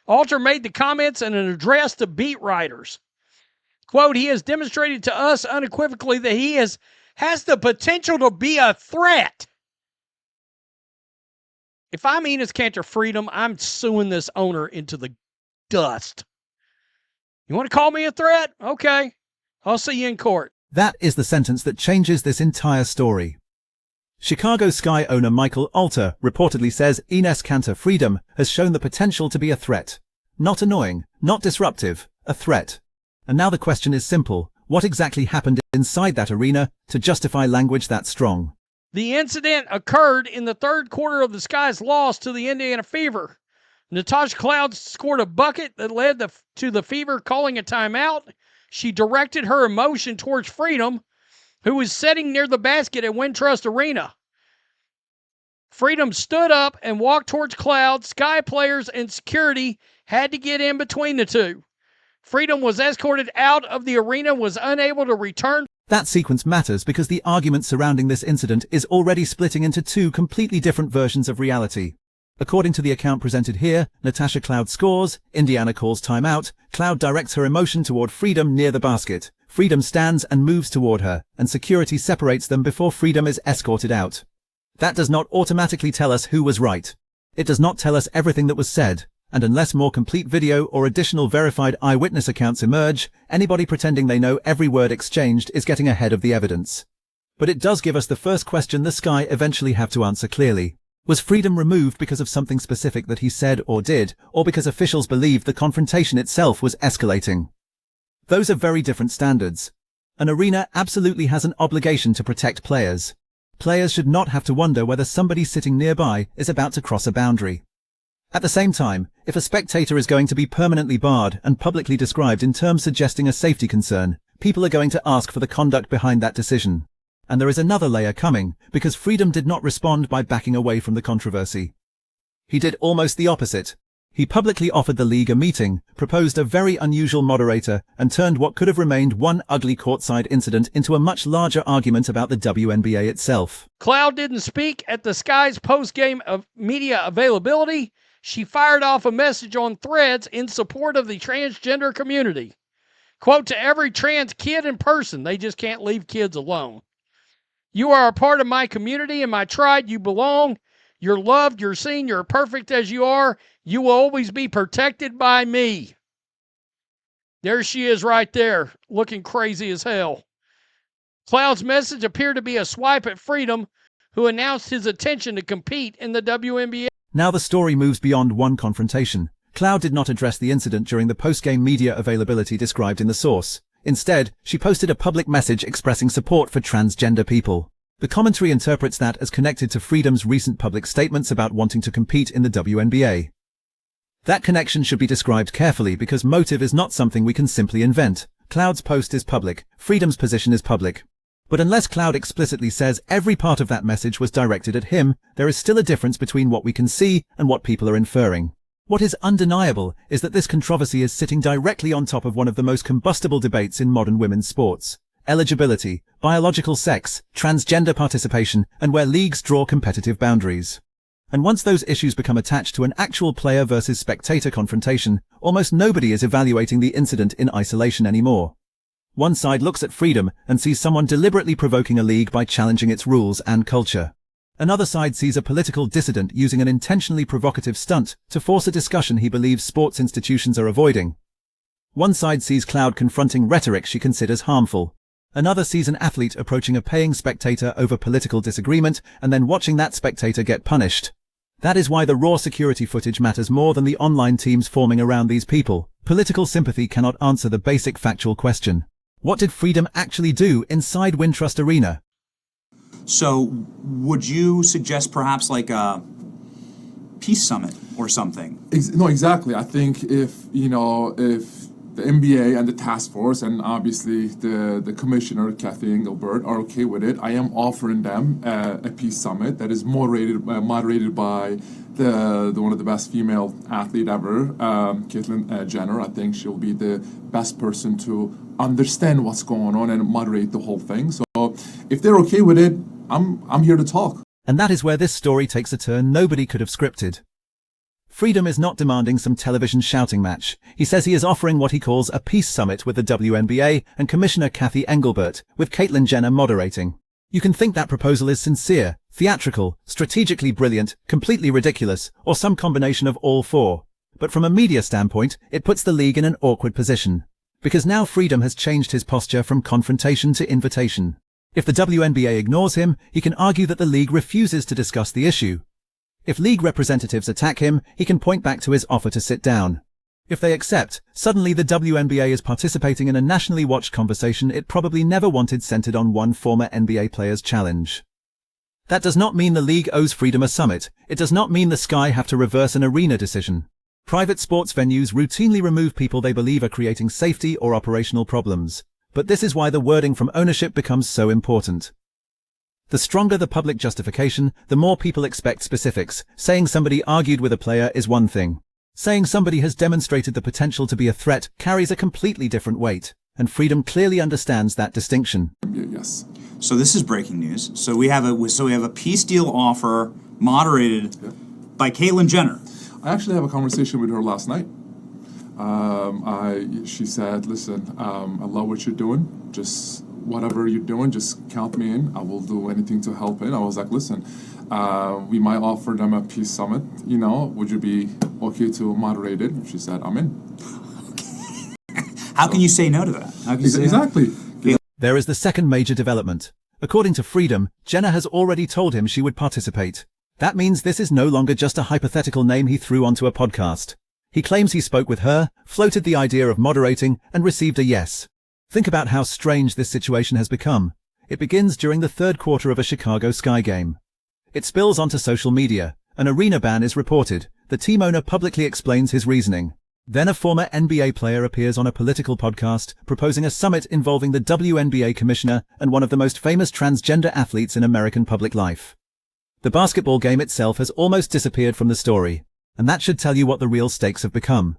Alter made the comments in an address to beat writers. Quote, he has demonstrated to us unequivocally that he has the potential to be a threat. If I'm Enes Kanter Freedom, I'm suing this owner into the dust. You want to call me a threat? Okay. I'll see you in court. That is the sentence that changes this entire story. Chicago Sky owner Michael Alter reportedly says Enes Kanter Freedom has shown the potential to be a threat. Not annoying, not disruptive, a threat. And now the question is simple. What exactly happened inside that arena to justify language that strong? The incident occurred in the third quarter of the Sky's loss to the Indiana Fever. Natasha Cloud scored a bucket that led to the Fever calling a timeout. She directed her emotion towards Freedom, who was sitting near the basket at Wintrust Arena. Freedom stood up and walked towards Cloud. Sky players and security had to get in between the two. Freedom was escorted out of the arena, was unable to return. That sequence matters because the argument surrounding this incident is already splitting into two completely different versions of reality. According to the account presented here, Natasha Cloud scores, Indiana calls timeout, Cloud directs her emotion toward Freedom near the basket. Freedom stands and moves toward her, and security separates them before Freedom is escorted out. That does not automatically tell us who was right. It does not tell us everything that was said. And unless more complete video or additional verified eyewitness accounts emerge, anybody pretending they know every word exchanged is getting ahead of the evidence. But it does give us the first question the Sky eventually have to answer clearly. Was Freedom removed because of something specific that he said or did, or because officials believed the confrontation itself was escalating? Those are very different standards. An arena absolutely has an obligation to protect players. Players should not have to wonder whether somebody sitting nearby is about to cross a boundary. At the same time, if a spectator is going to be permanently barred and publicly described in terms suggesting a safety concern, people are going to ask for the conduct behind that decision. And there is another layer coming, because Freedom did not respond by backing away from the controversy. He did almost the opposite. He publicly offered the league a meeting, proposed a very unusual moderator, and turned what could have remained one ugly courtside incident into a much larger argument about the WNBA itself. Cloud didn't speak at the Sky's post-game media availability. She fired off a message on Threads in support of the transgender community. Quote, to every trans kid in person, they just can't leave kids alone. You are a part of my community and my tribe. You belong. You're loved. You're seen. You're perfect as you are. You will always be protected by me. There she is right there, looking crazy as hell. Cloud's message appeared to be a swipe at Freedom, who announced his intention to compete in the WNBA. Now the story moves beyond one confrontation. Cloud did not address the incident during the post-game media availability described in the source. Instead, she posted a public message expressing support for transgender people. The commentary interprets that as connected to Freedom's recent public statements about wanting to compete in the WNBA. That connection should be described carefully because motive is not something we can simply invent. Cloud's post is public, Freedom's position is public. But unless Cloud explicitly says every part of that message was directed at him, there is still a difference between what we can see and what people are inferring. What is undeniable is that this controversy is sitting directly on top of one of the most combustible debates in modern women's sports. Eligibility, biological sex, transgender participation, and where leagues draw competitive boundaries. And once those issues become attached to an actual player versus spectator confrontation, almost nobody is evaluating the incident in isolation anymore. One side looks at Freedom and sees someone deliberately provoking a league by challenging its rules and culture. Another side sees a political dissident using an intentionally provocative stunt to force a discussion he believes sports institutions are avoiding. One side sees Cloud confronting rhetoric she considers harmful. Another sees an athlete approaching a paying spectator over political disagreement and then watching that spectator get punished. That is why the raw security footage matters more than the online teams forming around these people. Political sympathy cannot answer the basic factual question. What did Freedom actually do inside Wintrust Arena? So would you suggest perhaps like a peace summit or something? No, exactly. I think if the NBA and the task force and obviously the Commissioner Cathy Engelbert are okay with it, I am offering them a peace summit that is moderated by the one of the best female athlete ever, Caitlyn Jenner. I think she'll be the best person to understand what's going on and moderate the whole thing. So if they're okay with it, I'm here to talk. And that is where this story takes a turn nobody could have scripted. Freedom is not demanding some television shouting match. He says he is offering what he calls a peace summit with the WNBA and Commissioner Cathy Engelbert, with Caitlyn Jenner moderating. You can think that proposal is sincere, theatrical, strategically brilliant, completely ridiculous, or some combination of all four. But from a media standpoint, it puts the league in an awkward position. Because now Freedom has changed his posture from confrontation to invitation. If the WNBA ignores him, he can argue that the league refuses to discuss the issue. If league representatives attack him, he can point back to his offer to sit down. If they accept, suddenly the WNBA is participating in a nationally watched conversation it probably never wanted, centered on one former NBA player's challenge. That does not mean the league owes Freedom a summit. It does not mean the Sky have to reverse an arena decision. Private sports venues routinely remove people they believe are creating safety or operational problems. But this is why the wording from ownership becomes so important. The stronger the public justification, the more people expect specifics. Saying somebody argued with a player is one thing. Saying somebody has demonstrated the potential to be a threat carries a completely different weight, and Freedom clearly understands that distinction. Yes. So this is breaking news. So we have a peace deal offer moderated by Caitlyn Jenner. I actually have a conversation with her last night. She said, "Listen, I love what you're doing. Just whatever you're doing, just count me in. I will do anything to help it." I was like, "Listen, we might offer them a peace summit. Would you be okay to moderate it?" She said, "I'm in." How can you say no to that? How can you say exactly. There is the second major development. According to Freedom, Jenner has already told him she would participate. That means this is no longer just a hypothetical name he threw onto a podcast. He claims he spoke with her, floated the idea of moderating, and received a yes. Think about how strange this situation has become. It begins during the third quarter of a Chicago Sky game. It spills onto social media. An arena ban is reported. The team owner publicly explains his reasoning. Then a former NBA player appears on a political podcast, proposing a summit involving the WNBA commissioner and one of the most famous transgender athletes in American public life. The basketball game itself has almost disappeared from the story, and that should tell you what the real stakes have become.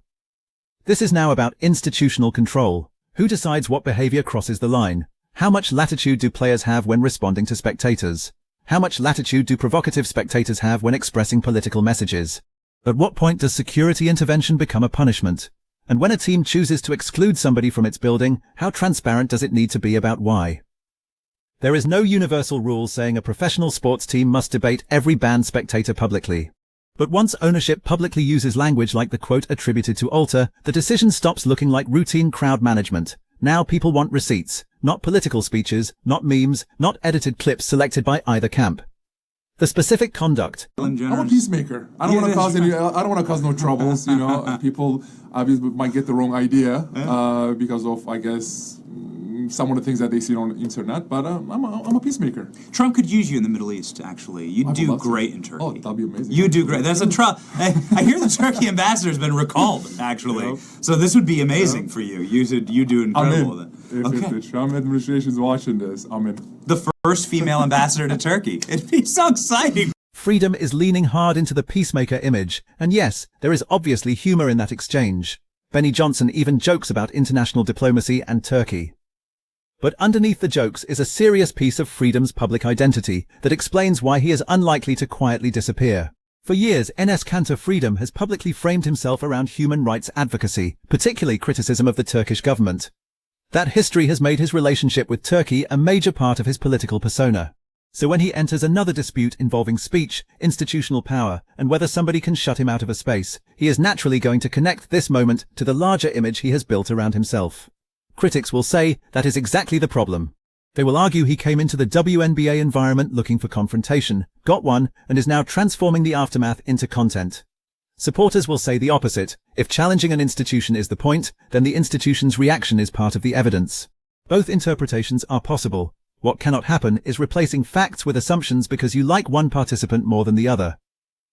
This is now about institutional control. Who decides what behavior crosses the line? How much latitude do players have when responding to spectators? How much latitude do provocative spectators have when expressing political messages? At what point does security intervention become a punishment? And when a team chooses to exclude somebody from its building, how transparent does it need to be about why? There is no universal rule saying a professional sports team must debate every banned spectator publicly. But once ownership publicly uses language like the quote attributed to Alter, the decision stops looking like routine crowd management. Now people want receipts, not political speeches, not memes, not edited clips selected by either camp. The specific conduct. I'm a peacemaker. I don't want to cause I don't want to cause no troubles. People obviously might get the wrong idea because of, I guess, some of the things that they see on the internet. But I'm a peacemaker. Trump could use you in the Middle East. Actually, you do great in Turkey. Oh, that'd be amazing. You do great. That's a Trump. I hear the Turkey ambassador has been recalled. Actually, so this would be amazing for you. You do incredible with it. If the Trump administration is watching this, I'm in. The first female ambassador to Turkey. It'd be so exciting. Freedom is leaning hard into the peacemaker image, and yes, there is obviously humor in that exchange. Benny Johnson even jokes about international diplomacy and Turkey. But underneath the jokes is a serious piece of Freedom's public identity that explains why he is unlikely to quietly disappear. For years, Enes Kanter Freedom has publicly framed himself around human rights advocacy, particularly criticism of the Turkish government. That history has made his relationship with Turkey a major part of his political persona. So when he enters another dispute involving speech, institutional power, and whether somebody can shut him out of a space, he is naturally going to connect this moment to the larger image he has built around himself. Critics will say that is exactly the problem. They will argue he came into the WNBA environment looking for confrontation, got one, and is now transforming the aftermath into content. Supporters will say the opposite. If challenging an institution is the point, then the institution's reaction is part of the evidence. Both interpretations are possible. What cannot happen is replacing facts with assumptions because you like one participant more than the other.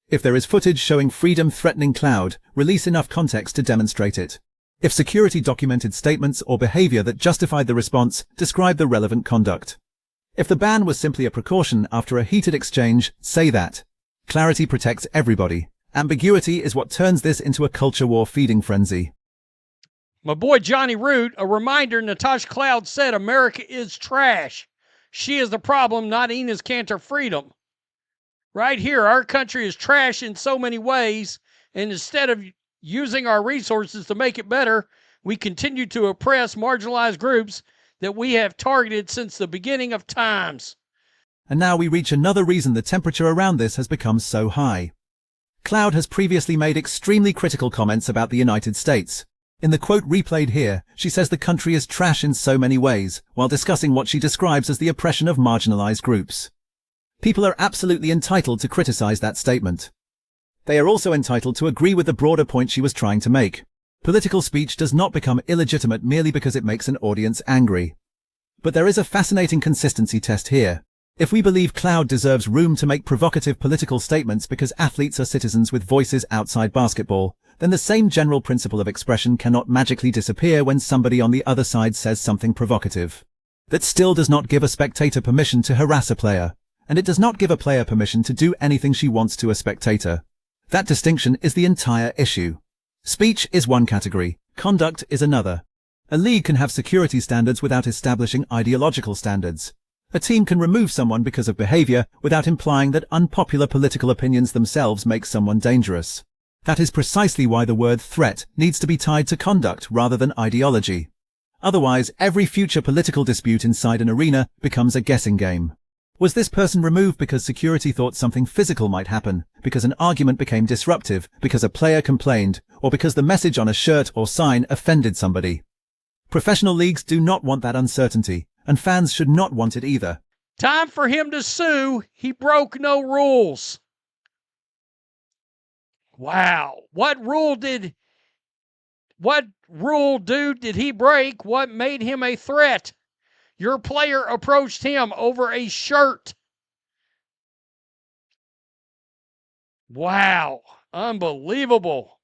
If there is footage showing Freedom threatening Cloud, release enough context to demonstrate it. If security documented statements or behavior that justified the response, describe the relevant conduct. If the ban was simply a precaution after a heated exchange, say that. Clarity protects everybody. Ambiguity is what turns this into a culture war feeding frenzy. My boy Johnny Root, a reminder, Natasha Cloud said America is trash. She is the problem, not Enes Kanter Freedom. Right here, our country is trash in so many ways, And instead of using our resources to make it better, we continue to oppress marginalized groups that we have targeted since the beginning of times. And now we reach another reason the temperature around this has become so high. Cloud has previously made extremely critical comments about the United States. In the quote replayed here, she says the country is trash in so many ways, while discussing what she describes as the oppression of marginalized groups. People are absolutely entitled to criticize that statement. They are also entitled to agree with the broader point she was trying to make. Political speech does not become illegitimate merely because it makes an audience angry. But there is a fascinating consistency test here. If we believe Cloud deserves room to make provocative political statements because athletes are citizens with voices outside basketball, then the same general principle of expression cannot magically disappear when somebody on the other side says something provocative. That still does not give a spectator permission to harass a player, and it does not give a player permission to do anything she wants to a spectator. That distinction is the entire issue. Speech is one category, conduct is another. A league can have security standards without establishing ideological standards. A team can remove someone because of behavior without implying that unpopular political opinions themselves make someone dangerous. That is precisely why the word threat needs to be tied to conduct rather than ideology. Otherwise, every future political dispute inside an arena becomes a guessing game. Was this person removed because security thought something physical might happen, because an argument became disruptive, because a player complained, or because the message on a shirt or sign offended somebody? Professional leagues do not want that uncertainty, and fans should not want it either. Time for him to sue. He broke no rules. Wow. What rule, dude, did he break? What made him a threat? Your player approached him over a shirt. Wow. Unbelievable.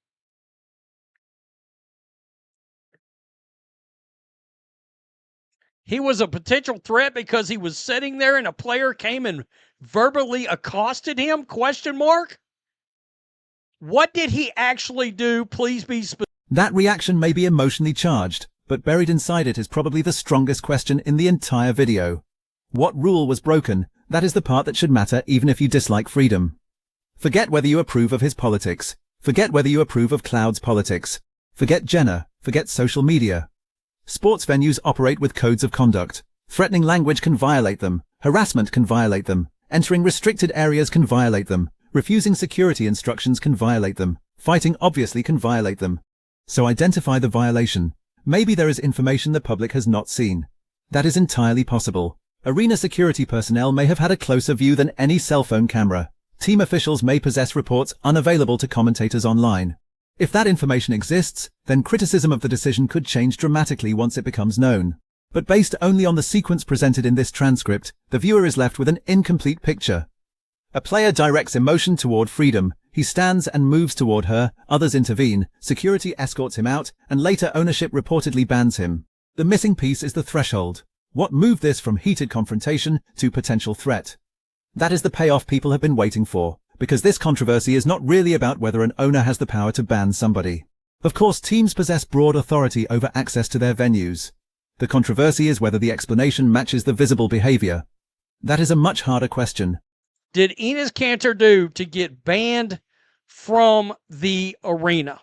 He was a potential threat because he was sitting there and a player came and verbally accosted him? Question mark? What did he actually do? Please be specific. That reaction may be emotionally charged, but buried inside it is probably the strongest question in the entire video. What rule was broken? That is the part that should matter even if you dislike Freedom. Forget whether you approve of his politics. Forget whether you approve of Cloud's politics. Forget Jenner. Forget social media. Sports venues operate with codes of conduct. Threatening language can violate them. Harassment can violate them. Entering restricted areas can violate them. Refusing security instructions can violate them. Fighting obviously can violate them. So identify the violation. Maybe there is information the public has not seen. That is entirely possible. Arena security personnel may have had a closer view than any cell phone camera. Team officials may possess reports unavailable to commentators online. If that information exists, then criticism of the decision could change dramatically once it becomes known. But based only on the sequence presented in this transcript, the viewer is left with an incomplete picture. A player directs emotion toward Freedom. He stands and moves toward her, others intervene, security escorts him out, and later ownership reportedly bans him. The missing piece is the threshold. What moved this from heated confrontation to potential threat? That is the payoff people have been waiting for, because this controversy is not really about whether an owner has the power to ban somebody. Of course, teams possess broad authority over access to their venues. The controversy is whether the explanation matches the visible behavior. That is a much harder question. Did Enes Kanter do to get banned from the arena?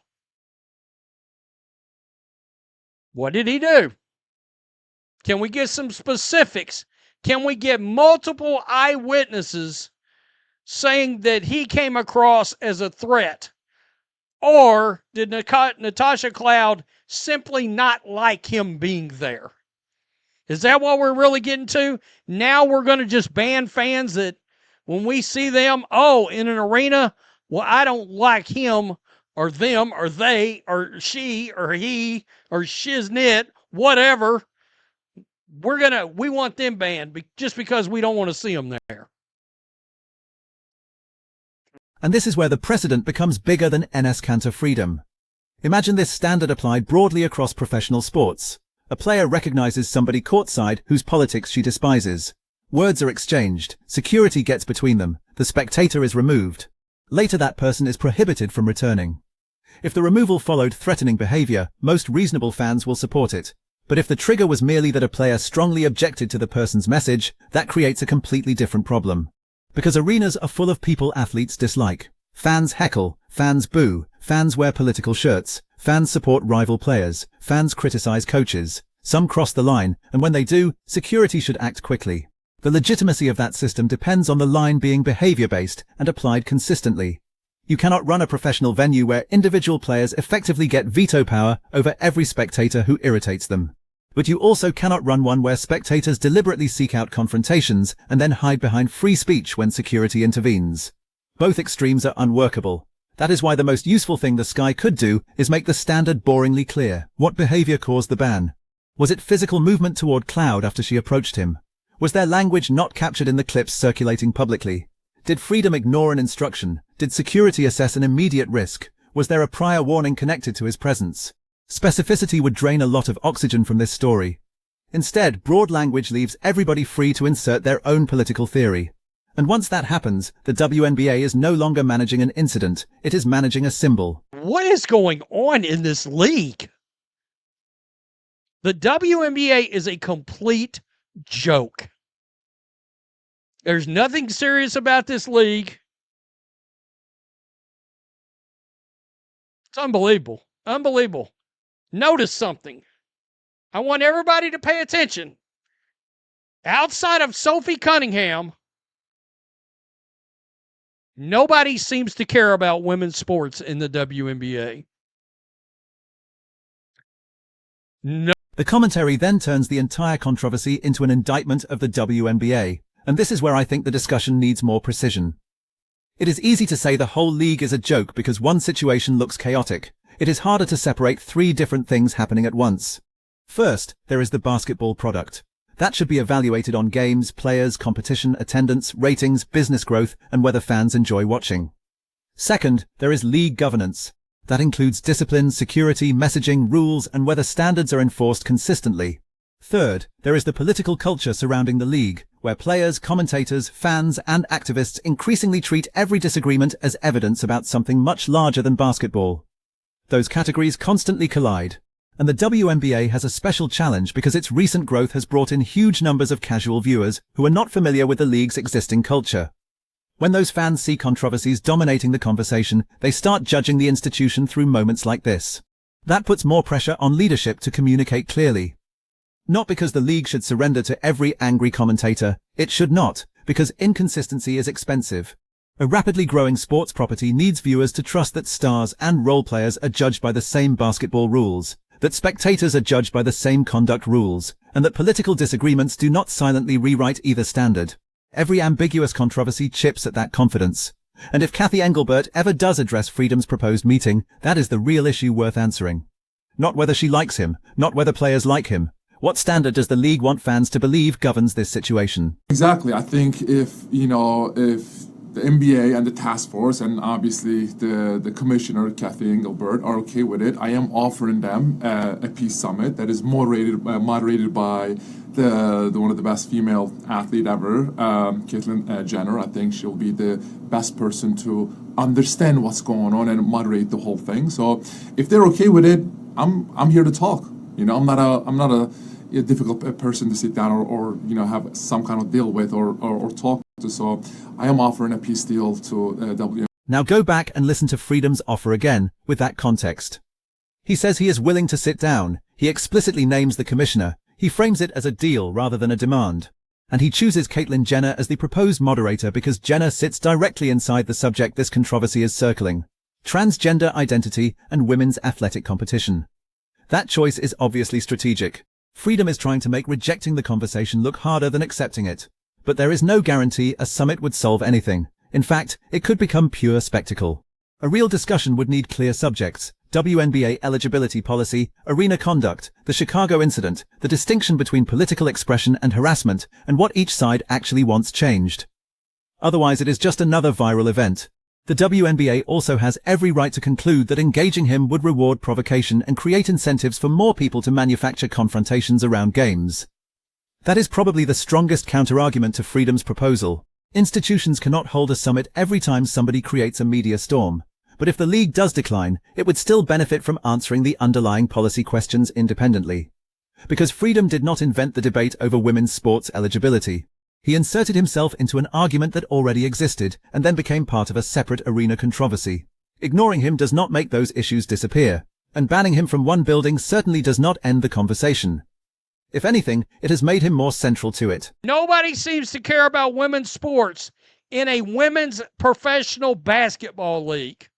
What did he do? Can we get some specifics? Can we get multiple eyewitnesses saying that he came across as a threat? Or did Natasha Cloud simply not like him being there? Is that what we're really getting to? Now we're going to just ban fans that when we see them, in an arena, well, I don't like him or them or they or she or he or shiznit, whatever. We want them banned just because we don't want to see them there. And this is where the precedent becomes bigger than Enes Kanter Freedom. Imagine this standard applied broadly across professional sports. A player recognizes somebody courtside whose politics she despises. Words are exchanged, security gets between them, the spectator is removed. Later that person is prohibited from returning. If the removal followed threatening behavior, most reasonable fans will support it. But if the trigger was merely that a player strongly objected to the person's message, that creates a completely different problem. Because arenas are full of people athletes dislike. Fans heckle, fans boo, fans wear political shirts, fans support rival players, fans criticize coaches. Some cross the line, and when they do, security should act quickly. The legitimacy of that system depends on the line being behavior-based and applied consistently. You cannot run a professional venue where individual players effectively get veto power over every spectator who irritates them. But you also cannot run one where spectators deliberately seek out confrontations and then hide behind free speech when security intervenes. Both extremes are unworkable. That is why the most useful thing the Sky could do is make the standard boringly clear. What behavior caused the ban? Was it physical movement toward Cloud after she approached him? Was there language not captured in the clips circulating publicly? Did Freedom ignore an instruction? Did security assess an immediate risk? Was there a prior warning connected to his presence? Specificity would drain a lot of oxygen from this story. Instead, broad language leaves everybody free to insert their own political theory. And once that happens, the WNBA is no longer managing an incident, it is managing a symbol. What is going on in this league? The WNBA is a complete joke. There's nothing serious about this league. It's unbelievable. Unbelievable. Notice something. I want everybody to pay attention. Outside of Sophie Cunningham, nobody seems to care about women's sports in the WNBA. No. The commentary then turns the entire controversy into an indictment of the WNBA, and this is where I think the discussion needs more precision. It is easy to say the whole league is a joke because one situation looks chaotic. It is harder to separate three different things happening at once. First, there is the basketball product. That should be evaluated on games, players, competition, attendance, ratings, business growth, and whether fans enjoy watching. Second, there is league governance. That includes discipline, security, messaging, rules, and whether standards are enforced consistently. Third, there is the political culture surrounding the league, where players, commentators, fans, and activists increasingly treat every disagreement as evidence about something much larger than basketball. Those categories constantly collide, and the WNBA has a special challenge because its recent growth has brought in huge numbers of casual viewers who are not familiar with the league's existing culture. When those fans see controversies dominating the conversation, they start judging the institution through moments like this. That puts more pressure on leadership to communicate clearly. Not because the league should surrender to every angry commentator, it should not, because inconsistency is expensive. A rapidly growing sports property needs viewers to trust that stars and role players are judged by the same basketball rules, that spectators are judged by the same conduct rules, and that political disagreements do not silently rewrite either standard. Every ambiguous controversy chips at that confidence. And if Cathy Engelbert ever does address Freedom's proposed meeting, that is the real issue worth answering. Not whether she likes him, not whether players like him. What standard does the league want fans to believe governs this situation? Exactly. I think if the NBA and the task force and obviously the Commissioner Cathy Engelbert are okay with it, I am offering them a peace summit that is moderated by the one of the best female athlete ever, Caitlyn Jenner. I think she'll be the best person to understand what's going on and moderate the whole thing. So if they're okay with it, I'm here to talk. I'm not a difficult person to sit down or have some kind of deal with or talk to. So I am offering a peace deal to WNBA. Now go back and listen to Freedom's offer again with that context. He says he is willing to sit down. He explicitly names the commissioner. He frames it as a deal rather than a demand. And he chooses Caitlyn Jenner as the proposed moderator because Jenner sits directly inside the subject this controversy is circling: transgender identity and women's athletic competition. That choice is obviously strategic. Freedom is trying to make rejecting the conversation look harder than accepting it. But there is no guarantee a summit would solve anything. In fact, it could become pure spectacle. A real discussion would need clear subjects: WNBA eligibility policy, arena conduct, the Chicago incident, the distinction between political expression and harassment, and what each side actually wants changed. Otherwise, it is just another viral event. The WNBA also has every right to conclude that engaging him would reward provocation and create incentives for more people to manufacture confrontations around games. That is probably the strongest counterargument to Freedom's proposal. Institutions cannot hold a summit every time somebody creates a media storm. But if the league does decline, it would still benefit from answering the underlying policy questions independently. Because Freedom did not invent the debate over women's sports eligibility. He inserted himself into an argument that already existed and then became part of a separate arena controversy. Ignoring him does not make those issues disappear, and banning him from one building certainly does not end the conversation. If anything, it has made him more central to it. Nobody seems to care about women's sports in a women's professional basketball league.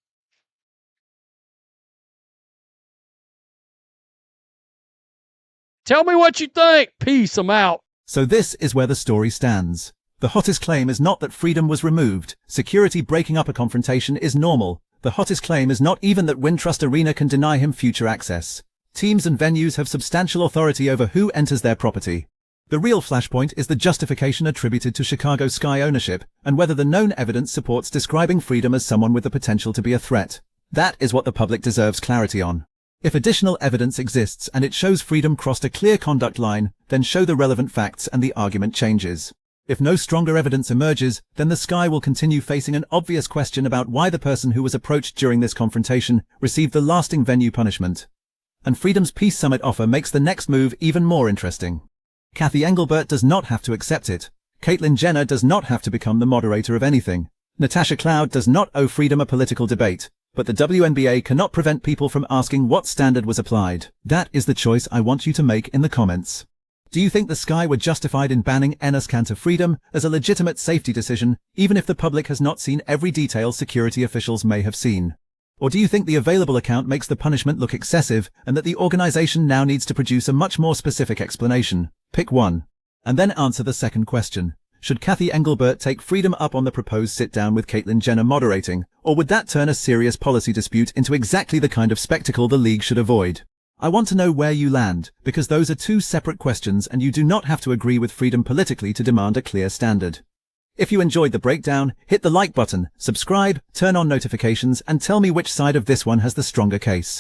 Tell me what you think. Peace. I'm out. So this is where the story stands. The hottest claim is not that freedom was removed. Security breaking up a confrontation is normal. The hottest claim is not even that Wintrust Arena can deny him future access. Teams and venues have substantial authority over who enters their property. The real flashpoint is the justification attributed to Chicago Sky ownership and whether the known evidence supports describing Freedom as someone with the potential to be a threat. That is what the public deserves clarity on. If additional evidence exists and it shows Freedom crossed a clear conduct line, then show the relevant facts and the argument changes. If no stronger evidence emerges, then the Sky will continue facing an obvious question about why the person who was approached during this confrontation received the lasting venue punishment. And Freedom's Peace Summit offer makes the next move even more interesting. Cathy Engelbert does not have to accept it. Caitlyn Jenner does not have to become the moderator of anything. Natasha Cloud does not owe Freedom a political debate. But the WNBA cannot prevent people from asking what standard was applied. That is the choice I want you to make in the comments. Do you think the Sky were justified in banning Enes Kanter Freedom as a legitimate safety decision, even if the public has not seen every detail security officials may have seen? Or do you think the available account makes the punishment look excessive and that the organization now needs to produce a much more specific explanation? Pick one. And then answer the second question. Should Cathy Engelbert take Freedom up on the proposed sit-down with Caitlyn Jenner moderating, or would that turn a serious policy dispute into exactly the kind of spectacle the league should avoid? I want to know where you land, because those are two separate questions and you do not have to agree with Freedom politically to demand a clear standard. If you enjoyed the breakdown, hit the like button, subscribe, turn on notifications, and tell me which side of this one has the stronger case.